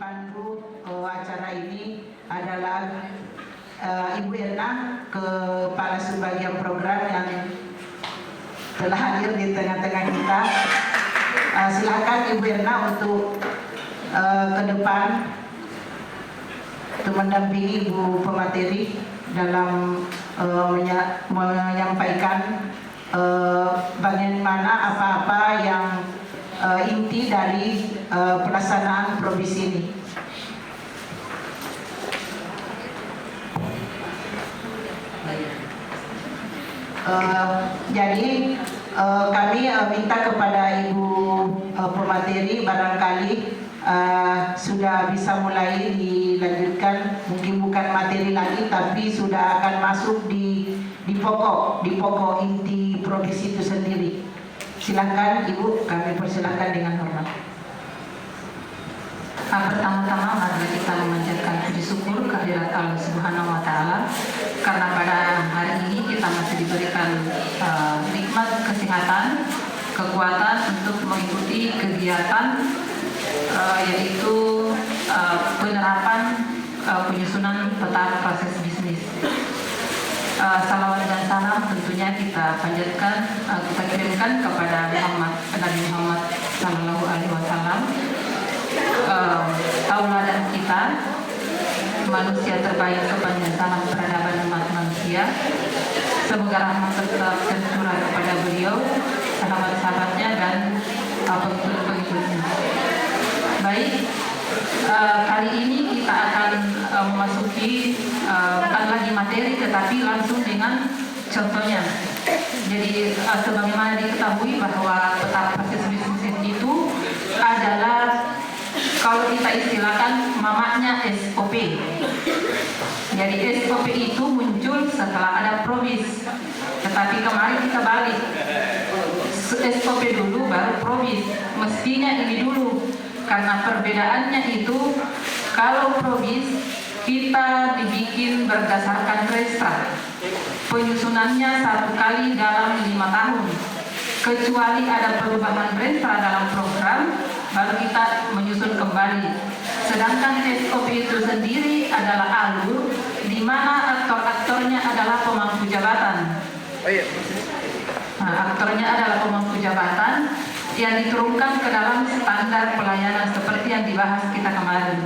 pandu acara ini adalah Ibu Erna, Kepala Subbagian Program yang telah hadir di tengah-tengah kita. Silakan Ibu Erna untuk ke depan untuk mendampingi Ibu pemateri dalam menyampaikan bagaimana apa-apa yang inti dari pelaksanaan PROBIS ini. Jadi kami minta kepada Ibu pemateri barangkali sudah bisa mulai dilanjutkan, mungkin bukan materi lagi tapi sudah akan masuk di pokok inti PROBIS itu sendiri. Silakan Ibu, kami persilakan dengan hormat. Pertama-tama mari kita memanjatkan puji syukur kehadirat Allah Subhanahu wa Ta'ala, karena pada hari ini kita masih diberikan nikmat kesehatan, kekuatan untuk mengikuti kegiatan yaitu penerapan penyusunan peta proses bisnis. Salawat dan salam tentunya kita panjatkan, kita kirimkan kepada Nabi Muhammad Sallallahu Alaihi Wasallam, tauladan kita, manusia terbaik sepanjang zaman peradaban umat manusia. Semoga rahmat tetap tercurah kepada beliau, sahabat-sahabatnya dan pengikut-pengikutnya. Baik, kali ini kita akan memasuki bukan lagi materi tetapi langsung dengan contohnya. Jadi sebagaimana diketahui bahwa peta proses bisnis itu adalah, kalau kita istilahkan, mamanya SOP. Jadi SOP itu muncul setelah ada PROBIS, tetapi kemarin kita balik, SOP dulu baru PROBIS. Mestinya ini dulu, karena perbedaannya itu kalau PROBIS kita dibikin berdasarkan restra, penyusunannya 1 kali dalam 5 tahun, kecuali ada perubahan restra dalam program baru kita menyusun kembali. Sedangkan SOP itu sendiri adalah alur di mana aktor-aktornya adalah pemangku jabatan. Aktornya adalah pemangku jabatan yang diturunkan ke dalam standar pelayanan seperti yang dibahas kita kemarin.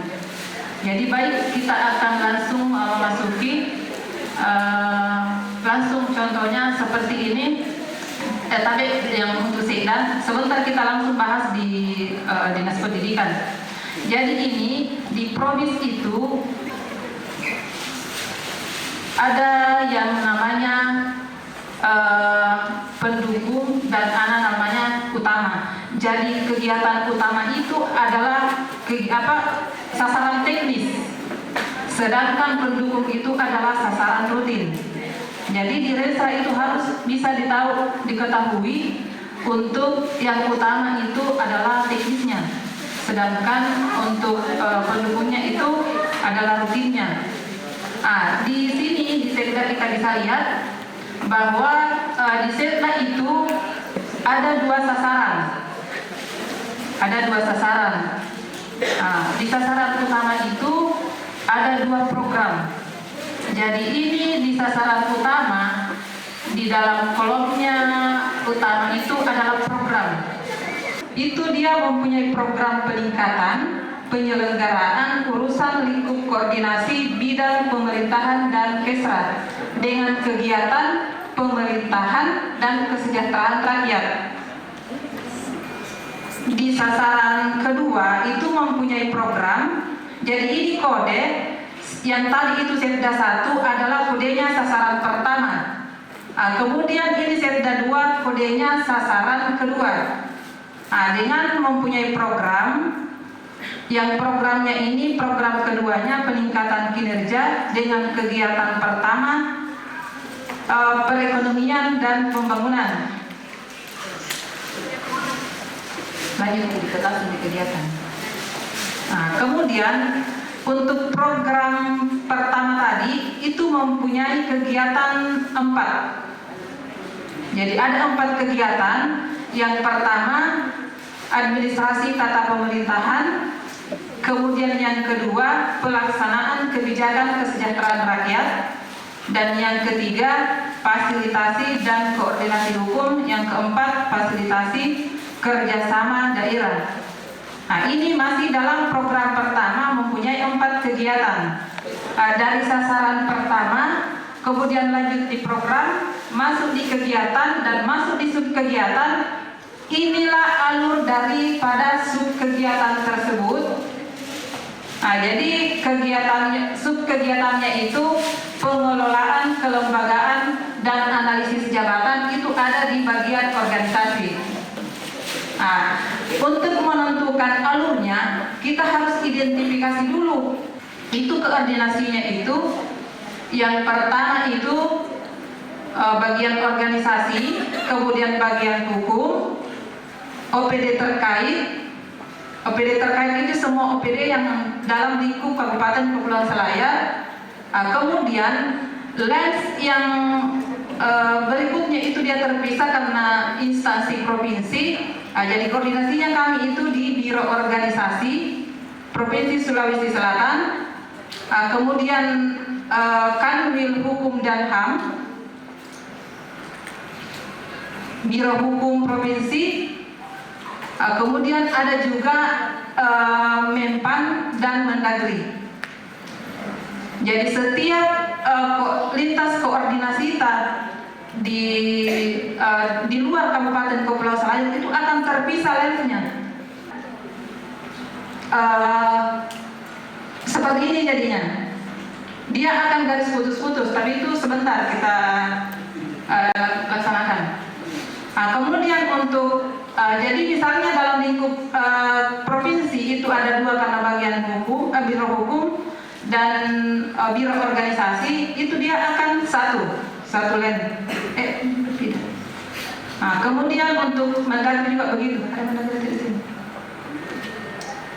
Jadi baik, kita akan langsung memasuki langsung contohnya seperti ini. Tapi yang untuk Sekda, sebentar kita langsung bahas di Dinas Pendidikan. Jadi ini di PROBIS itu ada yang namanya pendukung dan ada namanya utama. Jadi kegiatan utama itu adalah sasaran teknis, sedangkan pendukung itu adalah sasaran rutin. Jadi di restra itu harus bisa diketahui untuk yang utama itu adalah teknisnya, sedangkan untuk pendukungnya itu adalah rutinnya. Di sini di Sekda kita bisa lihat bahwa di Sekda itu ada 2 sasaran. Di sasaran utama itu ada 2 program. Jadi ini di sasaran utama, di dalam kolomnya utama itu adalah program. Itu dia mempunyai program peningkatan penyelenggaraan urusan lingkup koordinasi bidang pemerintahan dan Kesra dengan kegiatan pemerintahan dan kesejahteraan rakyat. Di sasaran kedua itu mempunyai program. Jadi ini kode yang tadi itu Sekda 1 adalah kodenya sasaran pertama. Kemudian ini Sekda 2 kodenya sasaran kedua. Dengan mempunyai program, yang programnya ini program keduanya peningkatan kinerja dengan kegiatan pertama perekonomian dan pembangunan. Lanjut langsung di kegiatan. Kemudian untuk program pertama tadi itu mempunyai kegiatan 4. Jadi ada 4 kegiatan. Yang pertama administrasi tata pemerintahan, Kemudian yang kedua, pelaksanaan kebijakan kesejahteraan rakyat. Dan yang ketiga, fasilitasi dan koordinasi hukum. Yang keempat, fasilitasi kerjasama daerah. Nah, ini masih dalam program pertama mempunyai 4 kegiatan. Dari sasaran pertama, kemudian lanjut di program, masuk di kegiatan, dan masuk di subkegiatan. Inilah alur daripada subkegiatan tersebut. Nah, jadi subkegiatannya itu pengelolaan, kelembagaan, dan analisis jabatan itu ada di bagian organisasi. Nah, untuk menentukan alurnya, kita harus identifikasi dulu. Itu koordinasinya itu, yang pertama itu bagian organisasi, kemudian bagian hukum, OPD terkait. OPD terkait itu semua OPD yang dalam lingkup Kabupaten Kepulauan Selayar. Kemudian lens yang berikutnya itu dia terpisah karena instansi provinsi. Jadi koordinasinya kami itu di Biro Organisasi Provinsi Sulawesi Selatan. Kemudian Kanwil Hukum dan HAM, Biro Hukum Provinsi. Kemudian ada juga Menpan dan Mendagri. Jadi setiap lintas koordinasi di luar Kabupaten Kepulauan Selayar itu akan terpisah lensnya. Seperti ini jadinya. Dia akan garis putus-putus, tapi itu sebentar kita laksanakan. Kemudian untuk jadi misalnya dalam lingkup provinsi itu ada 2 karena bagian hukum, biro hukum dan biro organisasi, itu dia akan satu len. Tidak. Kemudian untuk Mendagri juga begitu. Ada Mendagri di sini.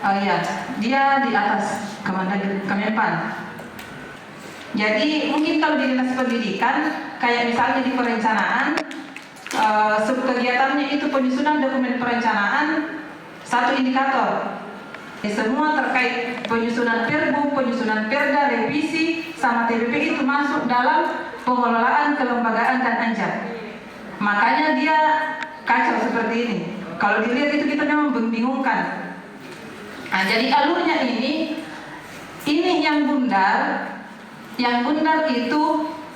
Oh iya, dia di atas Kemenpan. Jadi mungkin kalau di dinas pendidikan, kayak misalnya di perencanaan, subkegiatannya itu penyusunan dokumen perencanaan 1 indikator. Semua terkait penyusunan Perbu, penyusunan Perda, revisi, sama TPP itu masuk dalam pengelolaan, kelembagaan, dan anjak. Makanya dia kacau seperti ini. Kalau dilihat itu kita memang membingungkan. Jadi alurnya ini yang bundar. Yang bundar itu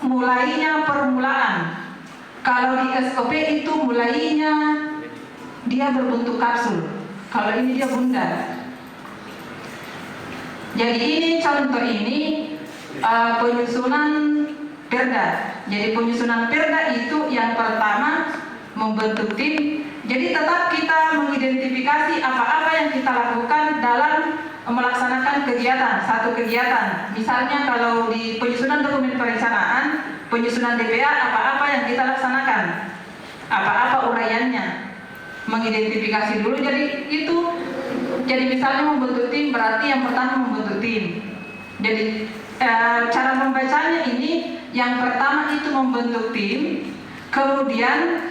mulainya permulaan. Kalau di SOP itu mulainya dia berbentuk kapsul. Kalau ini dia bundar. Jadi ini contoh ini penyusunan Perda. Jadi penyusunan Perda itu yang pertama membentuk tim. Jadi tetap kita mengidentifikasi apa-apa yang kita lakukan dalam melaksanakan kegiatan, satu kegiatan. Misalnya kalau di penyusunan dokumen perencanaan, penyusunan DPA, apa-apa yang kita laksanakan, apa-apa uraiannya, mengidentifikasi dulu. Jadi misalnya membentuk tim, berarti yang pertama membentuk tim. Jadi cara membacanya ini, yang pertama itu membentuk tim, kemudian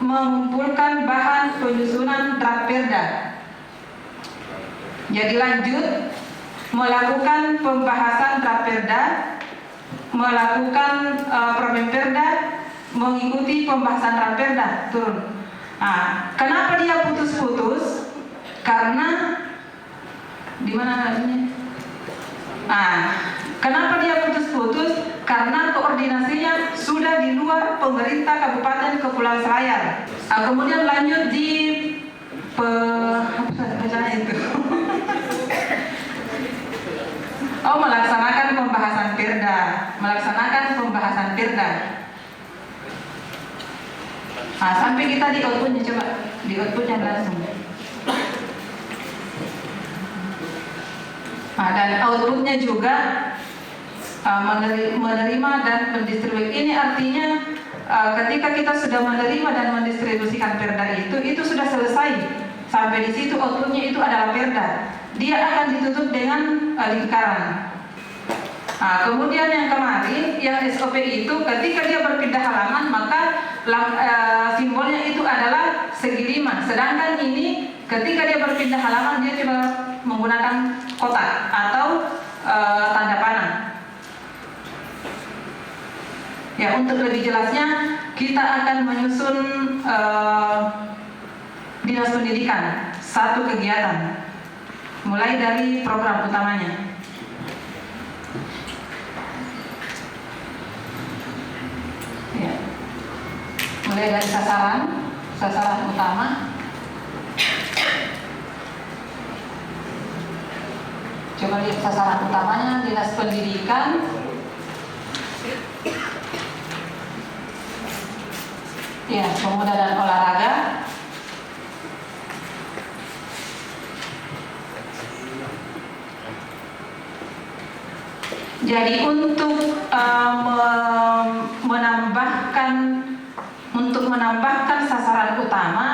mengumpulkan bahan penyusunan draft Perda. Jadi lanjut melakukan pembahasan draft Perda, melakukan problem Perda, mengikuti pembahasan draft Perda, turun. Kenapa dia putus-putus? Karena di mana ini? Kenapa dia putus-putus? Karena koordinasinya sudah di luar pemerintah Kabupaten Kepulauan Selayar. Kemudian lanjut di itu. Melaksanakan pembahasan Perda. Sampai kita di outputnya, coba di outputnya langsung. Dan outputnya juga menerima dan mendistribusi. Ini artinya ketika kita sudah menerima dan mendistribusikan Perda itu sudah selesai. Sampai di situ outputnya itu adalah Perda. Dia akan ditutup dengan lingkaran. Kemudian yang kemarin, yang SOP itu ketika dia berpindah halaman, maka simbolnya itu adalah segi 5. Sedangkan ini ketika dia berpindah halaman dia coba menggunakan kotak atau tanda panah. Ya, untuk lebih jelasnya kita akan menyusun dinas pendidikan satu kegiatan, mulai dari program utamanya. Ya. Mulai dari sasaran utama. Coba lihat sasaran utamanya, dinas pendidikan. Ya, pemuda dan olahraga. Jadi untuk menambahkan sasaran utama,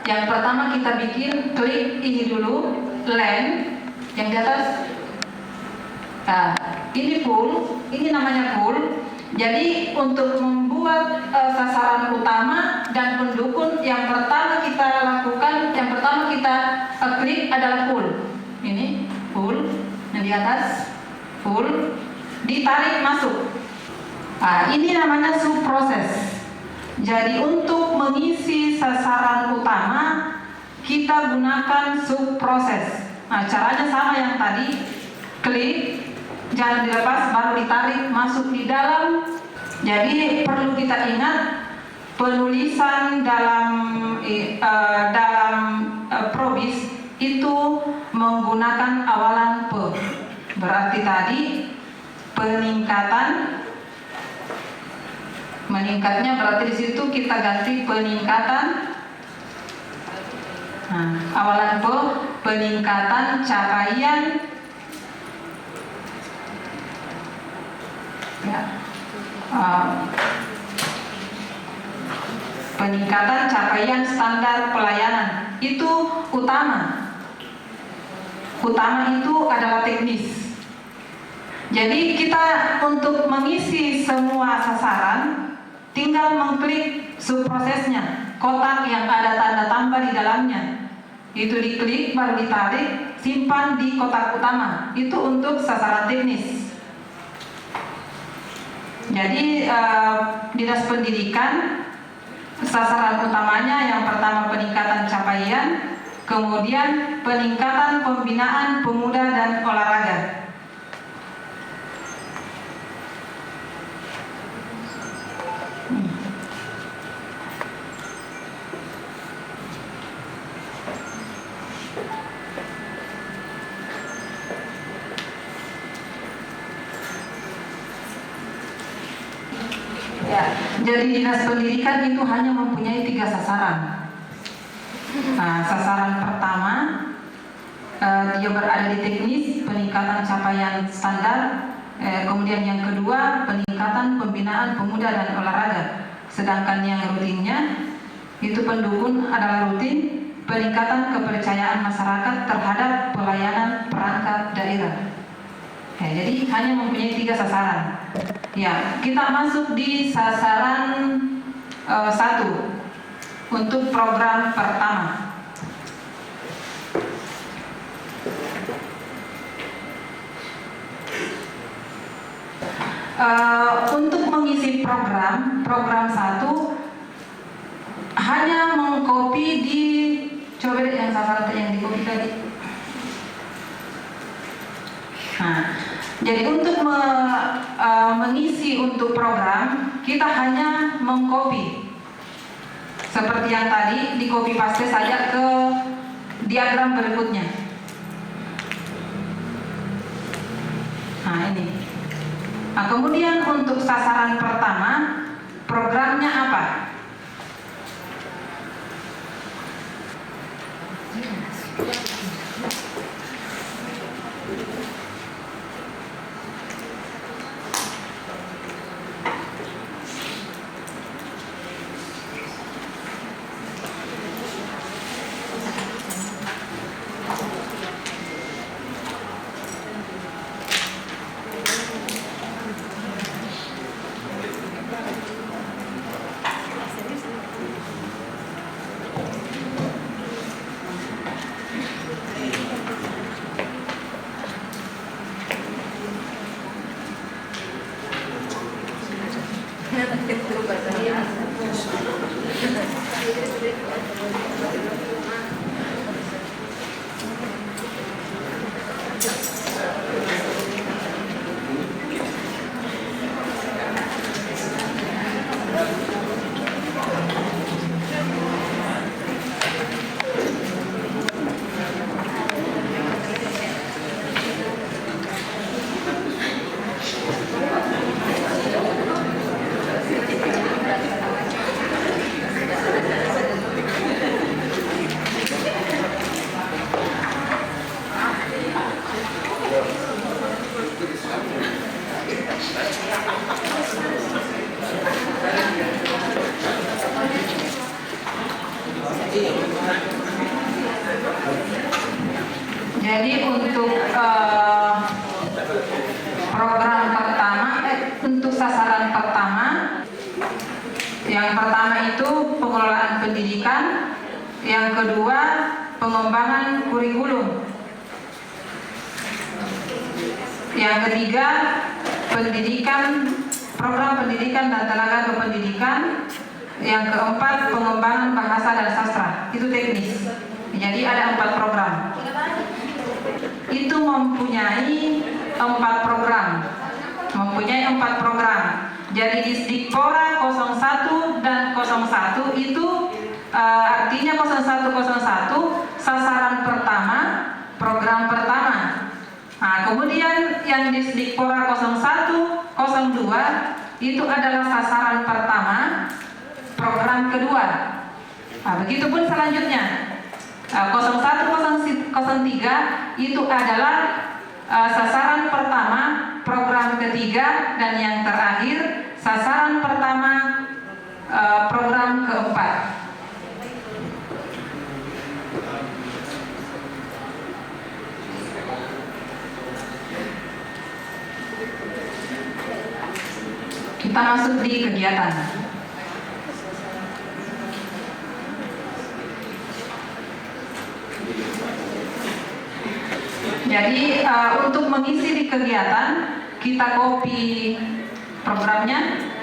yang pertama kita bikin klik ini dulu, land yang di atas. Nah, ini pool, ini namanya pool. Jadi untuk membuat sasaran utama dan pendukung, yang pertama kita lakukan, yang pertama kita klik adalah pool. Ini pool yang di atas, pool, ditarik masuk. Nah, ini namanya subproses. Jadi untuk mengisi sasaran utama kita gunakan subproses. Nah, caranya sama yang tadi, klik, jangan dilepas, baru ditarik masuk di dalam. Jadi perlu kita ingat, penulisan dalam probis itu menggunakan awalan pe. Berarti tadi meningkatnya berarti di situ kita ganti peningkatan. Nah, awalan pe, peningkatan capaian. Ya. Peningkatan capaian standar pelayanan itu utama. Utama itu adalah teknis. Jadi kita untuk mengisi semua sasaran tinggal mengklik subprosesnya, kotak yang ada tanda tambah di dalamnya. Itu diklik, baru ditarik, simpan di kotak utama. Itu untuk sasaran teknis. Jadi dinas pendidikan, sasaran utamanya yang pertama peningkatan capaian, kemudian peningkatan pembinaan pemuda dan olahraga. Ya, jadi dinas pendidikan itu hanya mempunyai 3 sasaran. Nah, sasaran pertama dia berada di teknis, peningkatan capaian standar. Kemudian yang kedua, peningkatan pembinaan pemuda dan olahraga. Sedangkan yang rutinnya itu pendukung adalah rutin, peningkatan kepercayaan masyarakat terhadap pelayanan perangkat daerah. Ya, jadi hanya mempunyai 3 sasaran. Ya, kita masuk di sasaran 1 untuk program pertama. Untuk mengisi program 1 hanya mengcopy di, coba deh yang sasaran yang di copy tadi. Nah, jadi untuk mengisi untuk program kita hanya mengcopy seperti yang tadi, di copy paste saja ke diagram berikutnya. Nah, ini. Nah, kemudian untuk sasaran pertama, programnya apa? Yang pertama itu pengelolaan pendidikan, yang kedua pengembangan kurikulum, yang ketiga pendidikan, program pendidikan dan tenaga kependidikan, yang keempat pengembangan bahasa dan sastra. Itu teknis. Jadi ada 4 program. Itu mempunyai 4 program. Jadi di Dikpora 01 dan 01 itu artinya 0101 sasaran pertama, program pertama. Nah, kemudian yang di Dikpora 01, 02 itu adalah sasaran pertama, program kedua. Nah, begitupun selanjutnya 01, 03 itu adalah sasaran pertama, program ketiga, dan yang terakhir sasaran pertama, program keempat. Kita masuk di kegiatan. Jadi untuk mengisi di kegiatan, kita copy programnya.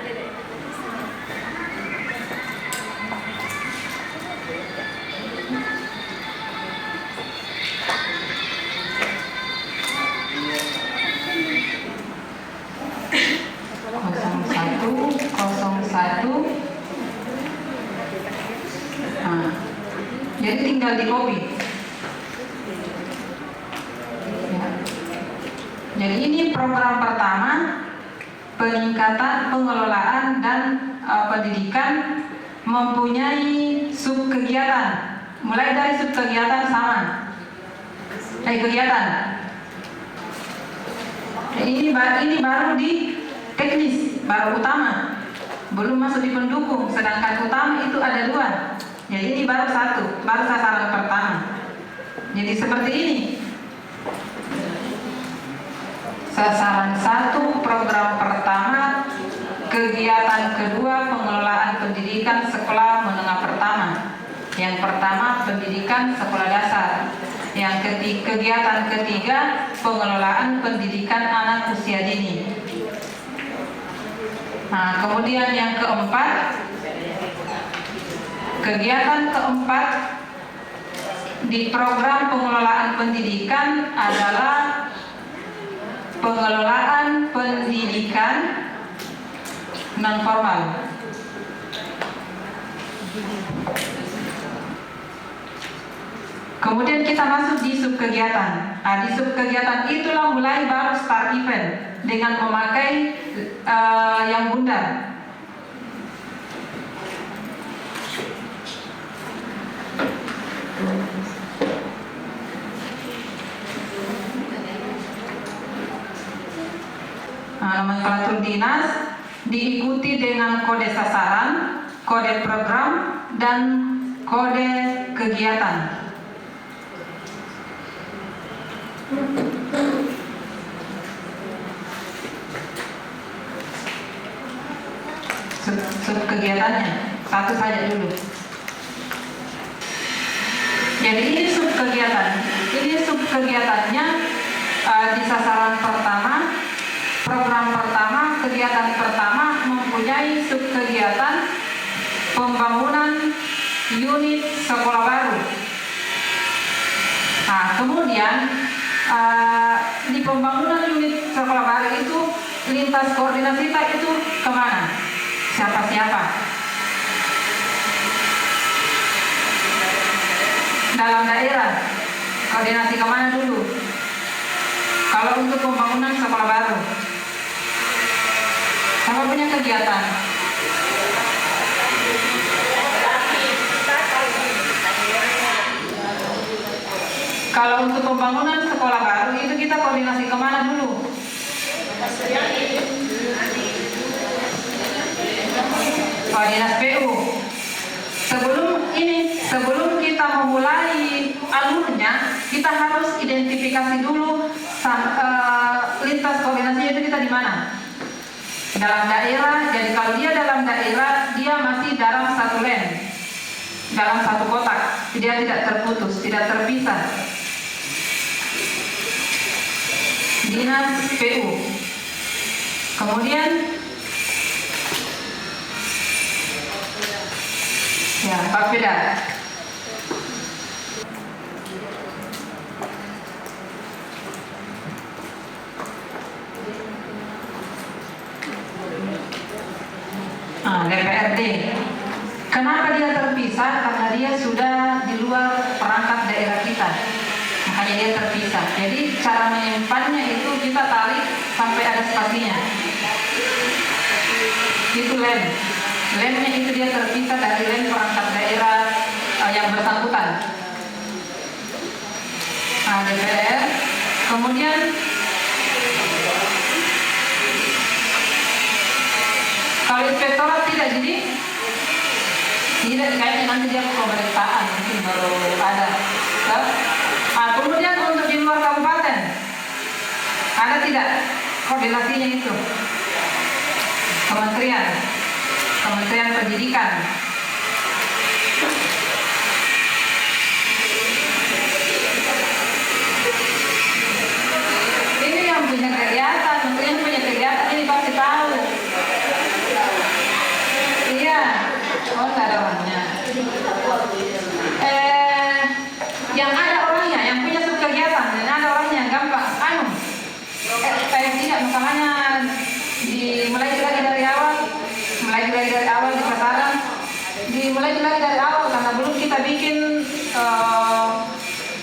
Jadi tinggal di copy. Ya. Jadi ini program pertama, peningkatan pengelolaan dan pendidikan, mempunyai sub kegiatan. Mulai dari sub kegiatan sama. Kegiatan. Ini baru di teknis, baru utama. Belum masuk di pendukung, sedangkan utama itu ada 2. Jadi ini baru 1, baru sasaran pertama. Jadi seperti ini. Sasaran 1, program pertama, kegiatan kedua, pengelolaan pendidikan sekolah menengah pertama. Yang pertama pendidikan sekolah dasar. Yang ketiga, kegiatan ketiga, pengelolaan pendidikan anak usia dini. Nah, kemudian yang keempat, kegiatan keempat di program pengelolaan pendidikan adalah pengelolaan pendidikan non formal. Kemudian kita masuk di subkegiatan. Nah, di subkegiatan itulah mulai baru start event dengan memakai yang bundar. Nomenklatur dinas diikuti dengan kode sasaran, kode program, dan kode kegiatan. Sub kegiatannya satu saja dulu. Jadi ini sub kegiatan. Ini sub kegiatannya di sasaran pertama, program pertama, kegiatan pertama mempunyai sub kegiatan pembangunan unit sekolah baru. Nah, kemudian di pembangunan unit sekolah baru itu lintas koordinasi kita itu kemana? Siapa-siapa? Dalam daerah koordinasi kemana dulu? Kalau untuk pembangunan sekolah baru, siapa punya kegiatan? Kalau untuk pembangunan sekolah baru itu kita koordinasi kemana dulu? Koordinasi PU. Sebelum kita memulai alurnya, kita harus identifikasi dulu lintas koordinasinya itu kita di mana. dalam daerah. Jadi kalau dia dalam daerah, dia masih dalam satu lane, dalam satu kotak, dia tidak terputus, tidak terpisah. Dinas PU. Kemudian ya, Bapeda. DPRD. Kenapa dia terpisah? Karena dia sudah di luar perangkat daerah kita, makanya dia terpisah. Jadi cara menyimpannya itu kita tarik sampai ada spasinya. Itu lem. Lemnya itu dia terpisah dari lem perangkat daerah yang bersangkutan. DPR. Kemudian kalau inspektorat tidak, jadi tidak, kayaknya nanti dia pemerintahan mungkin baru ada. Kemudian untuk di luar kabupaten ada tidak koordinasinya itu? Kementerian Pendidikan. Ini yang punya kegiatan, yang punya kegiatan ini pasti tahu. Iya, oh nggak ada orangnya. Yang ada orangnya, yang punya subkegiatan, dan ada orangnya gampang. Tidak, masalahnya dimulai lagi dari awal di pasaran, dimulai lagi dari awal karena belum kita bikin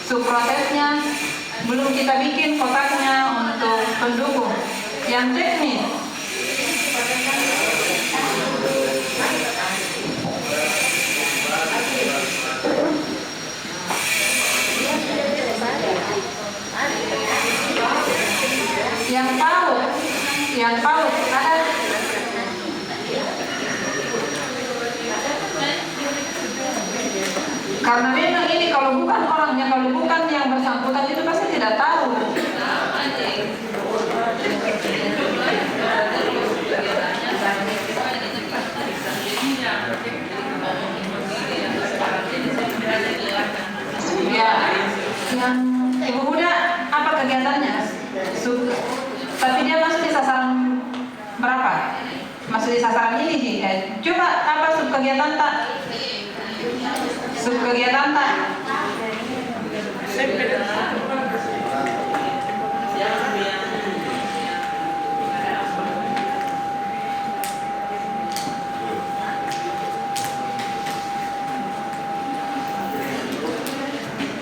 subprosesnya, belum kita bikin kotaknya untuk pendukung yang teknis. Yang PAUD ada. Karena memang ini kalau bukan orangnya, kalau bukan yang bersangkutan itu pasti tidak tahu. Ya, yang Ibu Muda apa kegiatannya? Tapi dia masuk di sasaran berapa? Masuk di sasaran ini sih. Coba apa subkegiatan tak? Subkegiatan tak?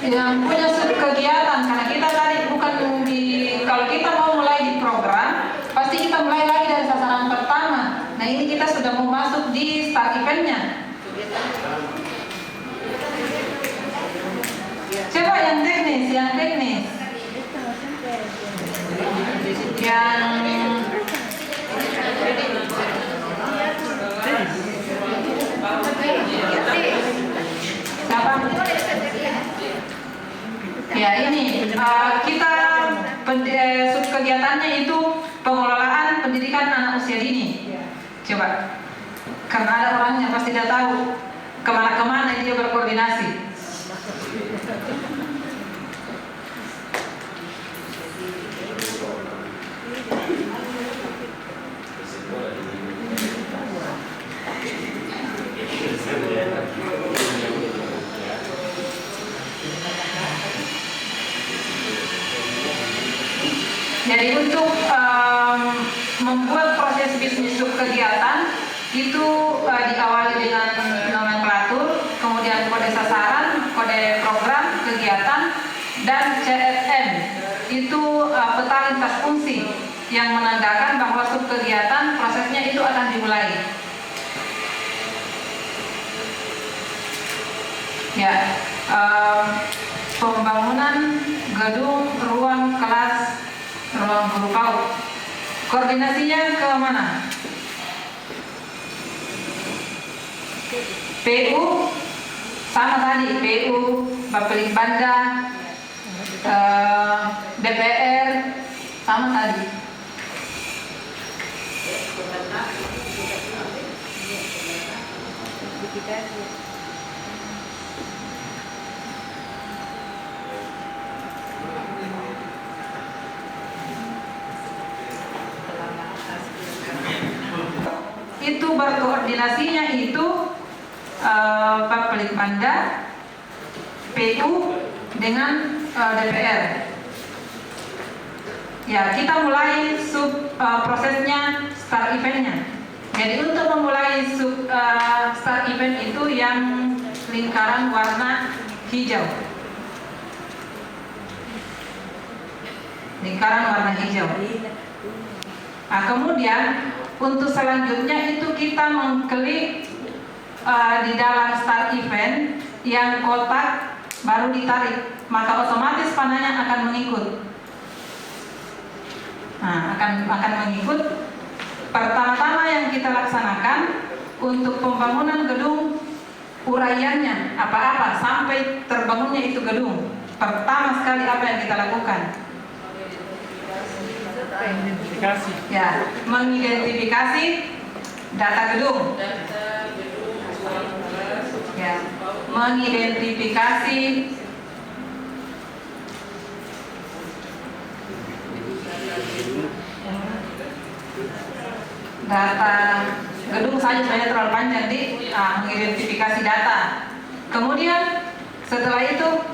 Yang punya subkegiatan, karena kita tadi bukan kalau kita mau mulai di program, pasti kita mulai lagi dari sasaran pertama. Nah ini kita sudah mau masuk di start eventnya. Coba yang teknis. Ya ini kita subkegiatannya itu pengelolaan pendidikan anak usia dini. Coba, karena ada orangnya pasti dia tahu kemana-kemana dia berkoordinasi. Jadi untuk membuat proses bisnis subkegiatan itu diawali dengan nomenklatur, kemudian kode sasaran, kode program kegiatan, dan CSM itu peta lintas fungsi yang menandakan bahwa subkegiatan prosesnya itu akan dimulai. Ya, pembangunan gedung, ruang kelas, ruang guru PAUD. Koordinasinya ke mana? PU sama tadi, PU, Bapelitbanda, DPR sama tadi. Itu berkoordinasinya itu Pak Pelitbangda, PU dengan DPR. Ya, kita mulai prosesnya start eventnya. Jadi untuk memulai start event itu yang lingkaran warna hijau. Lingkaran warna hijau. Nah, kemudian untuk selanjutnya itu kita mengklik di dalam start event yang kotak baru ditarik, maka otomatis panahnya akan mengikut. Nah, akan mengikut. Pertama-tama yang kita laksanakan untuk pembangunan gedung, uraiannya apa-apa sampai terbangunnya itu gedung. Pertama sekali apa yang kita lakukan? Identifikasi. Ya, mengidentifikasi data gedung. Ya, mengidentifikasi data gedung saja sebenarnya terlalu panjang di mengidentifikasi data. Kemudian setelah itu,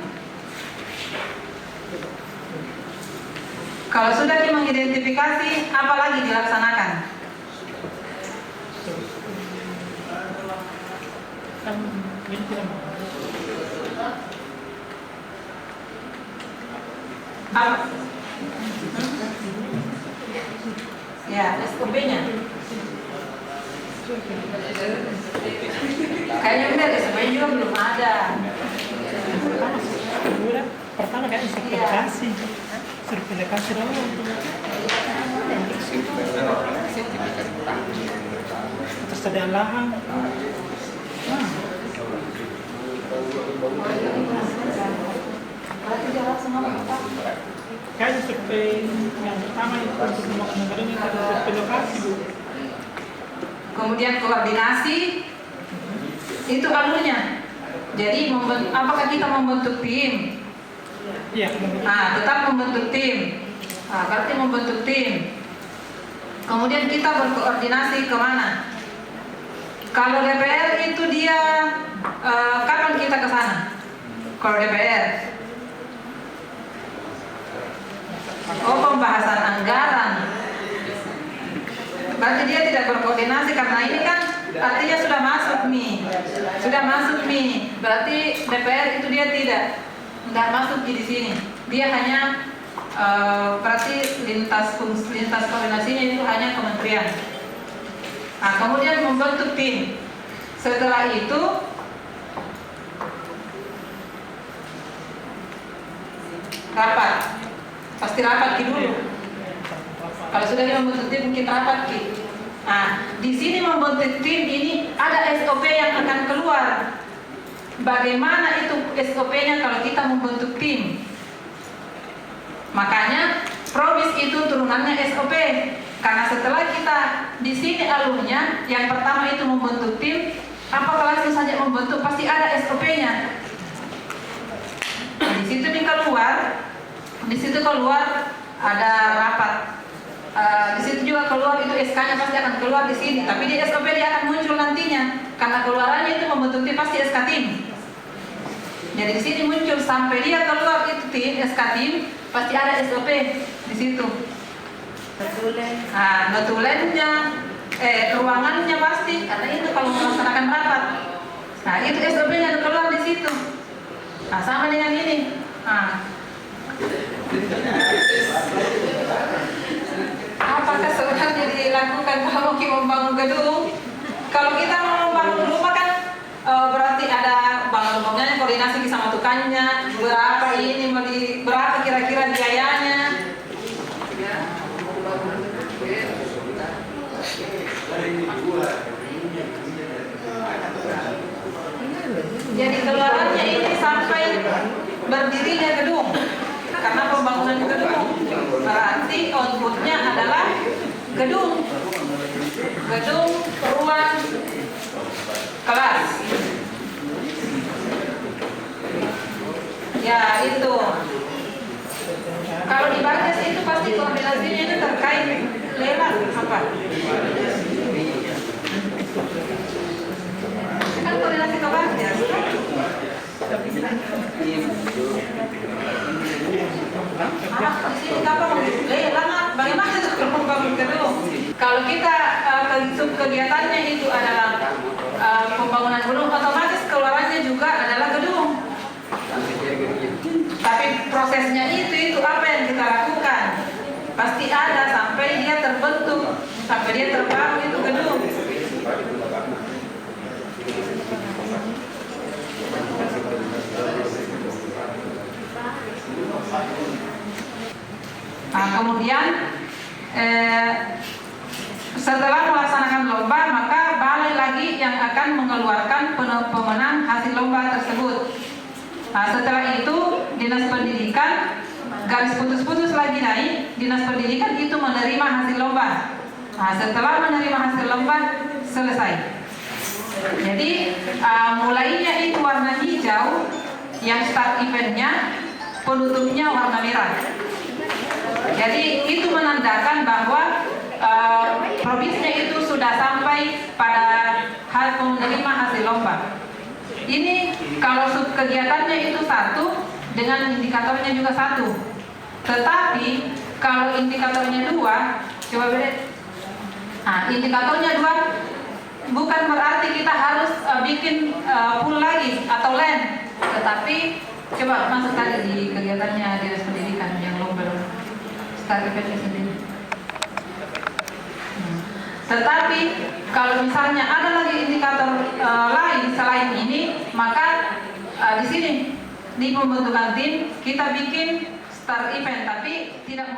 kalau sudah mengidentifikasi, apa lagi dilaksanakan? Ini tidak mau. Apa? Ya, SOP-nya. Kayaknya benar, SOP-nya juga belum ada. Pertama kan sertifikasi. Sertifikasi dulu untuk ketersediaan lahan. Kayaknya survei yang pertama itu untuk mengadakan itu survei lokasi. Kemudian koordinasi itu alurnya. Jadi apakah kita membentuk tim? Iya. Tetap membentuk tim. Berarti membentuk tim. Kemudian kita berkoordinasi kemana? Kalau DPR itu dia kapan kita ke sana? Kalau DPR, pembahasan anggaran. Berarti dia tidak berkoordinasi karena ini kan artinya sudah masuk nih. Berarti DPR itu dia tidak masuk di sini. Dia hanya berarti lintas koordinasinya itu hanya kementerian. Nah, kemudian membentuk tim. Setelah itu rapat. Pasti rapat dulu. Kalau sudah dia membentuk tim, mungkin rapat ki. Nah, di sini membentuk tim ini ada SOP yang akan keluar. Bagaimana itu SOP-nya kalau kita membentuk tim? Makanya Probis itu turunannya SOP. Karena setelah kita di sini alurnya, yang pertama itu membentuk tim, apakah langsung saja membentuk, pasti ada SOP-nya. Di situ keluar ada rapat. Di situ juga keluar itu SK-nya pasti akan keluar di sini, tapi di SOP dia akan muncul nantinya. Karena keluarannya itu membentuk tim pasti SK tim. Jadi di sini muncul sampai dia keluar itu tim SK tim, pasti ada SOP di situ. Notulennya, ruangannya pasti, karena itu kalau melaksanakan rapat. Nah, itu SOP-nya keluar di situ. Nah, sama dengan ini. Apakah sebenarnya dilakukan kalau kita membangun gedung? Kalau kita mau membangun rumah kan berarti ada bangun-bangunnya, koordinasi sama tukangnya, berapa kira-kira biayanya. Jadi keluarannya ini sampai berdirinya gedung. Karena pembangunan gedung berarti outputnya adalah gedung. gedung, ruang, kelas. Ya itu. Kalau di Bagas itu pasti koordinasinya itu terkait lelang apa? Kan koordinasi ke Bagas. Di sini kapan lelang? Bagaimana itu kalau membangun gedung? Kalau kita kegiatannya itu adalah pembangunan gedung, otomatis keluarannya juga adalah gedung. Tapi prosesnya itu apa yang kita lakukan? Pasti ada sampai dia terbentuk, sampai dia terbangun itu gedung. Nah, kemudian setelah melaksanakan lomba, maka balai lagi yang akan mengeluarkan pemenang hasil lomba tersebut. Nah, setelah itu Dinas Pendidikan, garis putus-putus lagi naik, Dinas Pendidikan itu menerima hasil lomba. Nah, setelah menerima hasil lomba, selesai. Jadi mulainya itu warna hijau, yang start eventnya, penutupnya warna merah. Jadi itu menandakan bahwa probisnya itu sudah sampai pada hal menerima hasil lomba. Ini kalau sub kegiatannya itu satu, dengan indikatornya juga satu. Tetapi kalau indikatornya dua, coba beda. Nah, indikatornya dua bukan berarti kita harus bikin pool lagi atau land. Tetapi coba masuk tadi di kegiatannya Dinas Pendidikan yang lomba start eventnya sendiri. Tetapi kalau misalnya ada lagi indikator lain selain ini, maka di sini di pembentukan tim kita bikin start event, tapi tidak